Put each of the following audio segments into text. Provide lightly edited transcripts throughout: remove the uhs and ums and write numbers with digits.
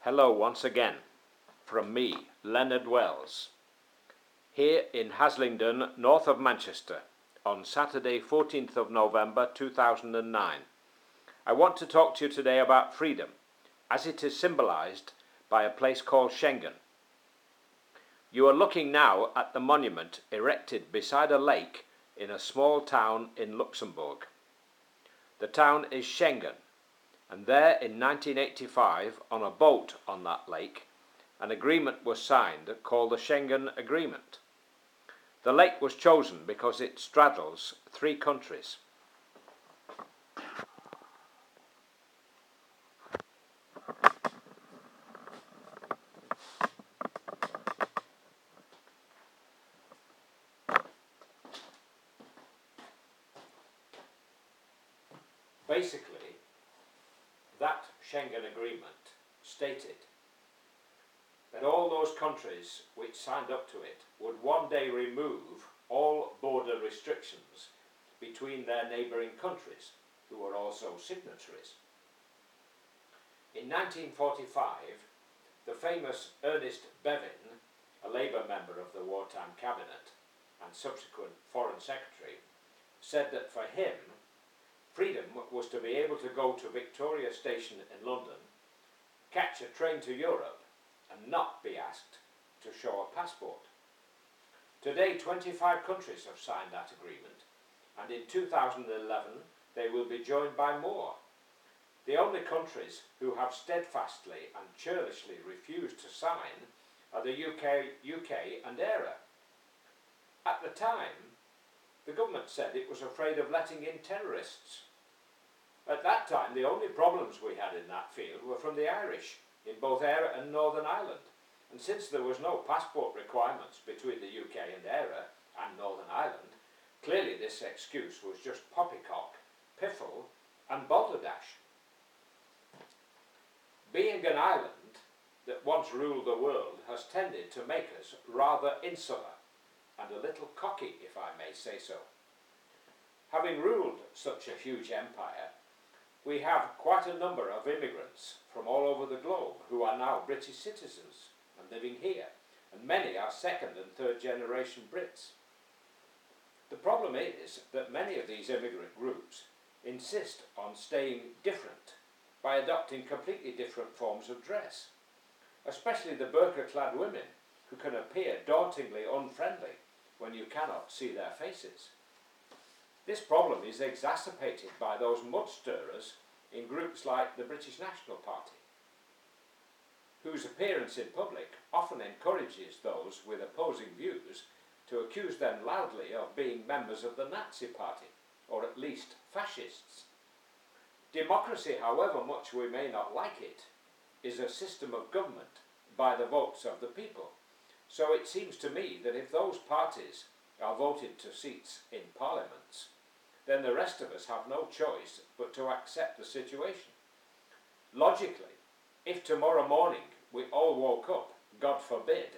Hello once again from me, Leonard Wells, here in Haslingden, north of Manchester, on Saturday 14th of November 2009. I want to talk to you today about freedom, as it is symbolised by a place called Schengen. You are looking now at the monument erected beside a lake in a small town in Luxembourg. The town is Schengen, and there in 1985, on a boat on that lake, an agreement was signed called the Schengen Agreement. The lake was chosen because it straddles 3 countries. Basically, that Schengen Agreement stated that all those countries which signed up to it would one day remove all border restrictions between their neighbouring countries, who were also signatories. In 1945, the famous Ernest Bevin, a Labour member of the wartime cabinet and subsequent Foreign Secretary, said that for him, freedom was to be able to go to Victoria Station in London, catch a train to Europe, and not be asked to show a passport. Today, 25 countries have signed that agreement, and in 2011 they will be joined by more. The only countries who have steadfastly and churlishly refused to sign are the UK and ERA. At the time, the government said it was afraid of letting in terrorists. At that time, the only problems we had in that field were from the Irish, in both ERA and Northern Ireland. And since there was no passport requirements between the UK and ERA and Northern Ireland, clearly this excuse was just poppycock, piffle and balderdash. Being an island that once ruled the world has tended to make us rather insular and a little cocky, if I may say so. Having ruled such a huge empire, we have quite a number of immigrants from all over the globe who are now British citizens and living here, and many are second and third generation Brits. The problem is that many of these immigrant groups insist on staying different by adopting completely different forms of dress, especially the burqa-clad women who can appear dauntingly unfriendly when you cannot see their faces. This problem is exacerbated by those mud stirrers in groups like the British National Party, whose appearance in public often encourages those with opposing views to accuse them loudly of being members of the Nazi Party, or at least fascists. Democracy, however much we may not like it, is a system of government by the votes of the people. So it seems to me that if those parties are voted to seats in parliaments, then the rest of us have no choice but to accept the situation. Logically, if tomorrow morning we all woke up, God forbid,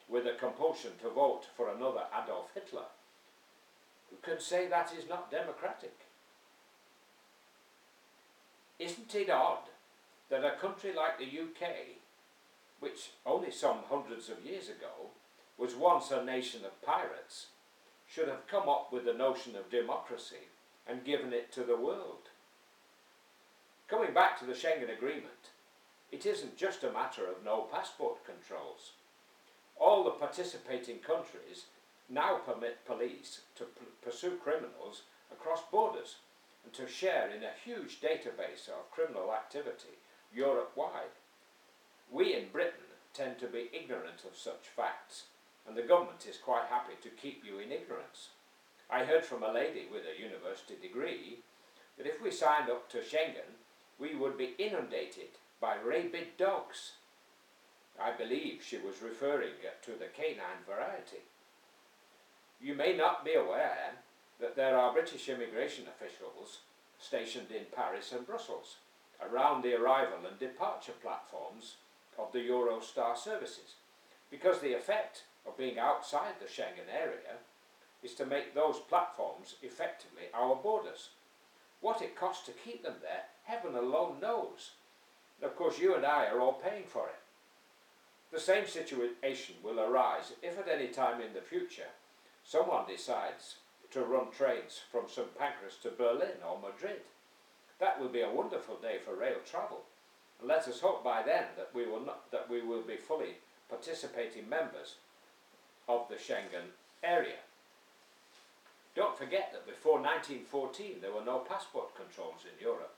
with a compulsion to vote for another Adolf Hitler, who can say that is not democratic? Isn't it odd that a country like the UK, which only some hundreds of years ago was once a nation of pirates, should have come up with the notion of democracy and given it to the world? Coming back to the Schengen Agreement, it isn't just a matter of no passport controls. All the participating countries now permit police to pursue criminals across borders and to share in a huge database of criminal activity Europe-wide. We in Britain tend to be ignorant of such facts, and the government is quite happy to keep you in ignorance. I heard from a lady with a university degree that if we signed up to Schengen, we would be inundated by rabid dogs. I believe she was referring to the canine variety. You may not be aware that there are British immigration officials stationed in Paris and Brussels around the arrival and departure platforms of the Eurostar services, because the effect of being outside the Schengen area is to make those platforms effectively our borders. What it costs to keep them there, heaven alone knows. And of course you and I are all paying for it. The same situation will arise if at any time in the future someone decides to run trains from St Pancras to Berlin or Madrid. That will be a wonderful day for rail travel, and let us hope by then that we will be fully participating members of the Schengen area. Don't forget that before 1914 there were no passport controls in Europe.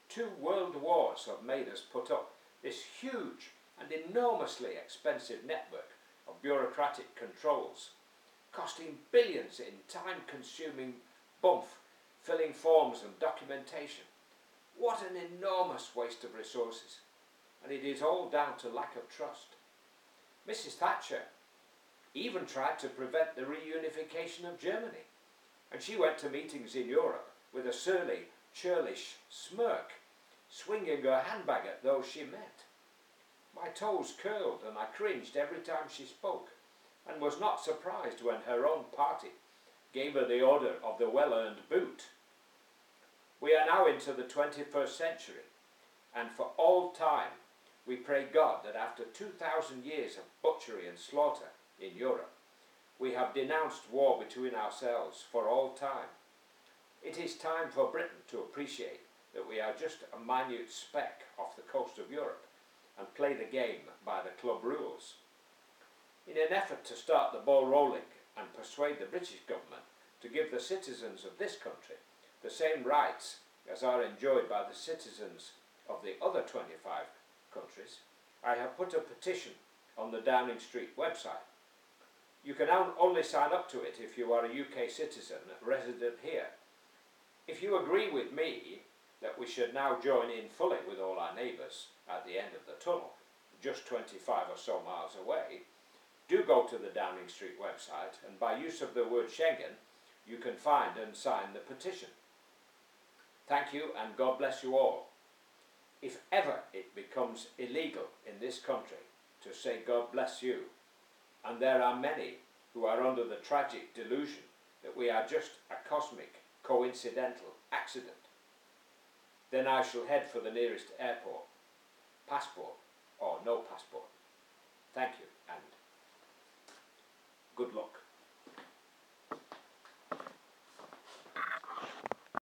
2 world wars have made us put up this huge and enormously expensive network of bureaucratic controls, costing billions in time-consuming bumf, filling forms and documentation. What an enormous waste of resources, and it is all down to lack of trust. Mrs. Thatcher even tried to prevent the reunification of Germany, and she went to meetings in Europe with a surly, churlish smirk, swinging her handbag at those she met. My toes curled and I cringed every time she spoke, and was not surprised when her own party gave her the order of the well-earned boot. We are now into the 21st century, and for all time we pray God that after 2,000 years of butchery and slaughter in Europe, we have denounced war between ourselves for all time. It is time for Britain to appreciate that we are just a minute speck off the coast of Europe and play the game by the club rules. In an effort to start the ball rolling and persuade the British government to give the citizens of this country the same rights as are enjoyed by the citizens of the other 25 countries, I have put a petition on the Downing Street website. You can only sign up to it if you are a UK citizen resident here. If you agree with me that we should now join in fully with all our neighbours at the end of the tunnel, just 25 or so miles away, do go to the Downing Street website, and by use of the word Schengen, you can find and sign the petition. Thank you, and God bless you all. If ever it becomes illegal in this country to say God bless you, and there are many who are under the tragic delusion that we are just a cosmic, coincidental accident, then I shall head for the nearest airport, passport or no passport. Thank you, and good luck.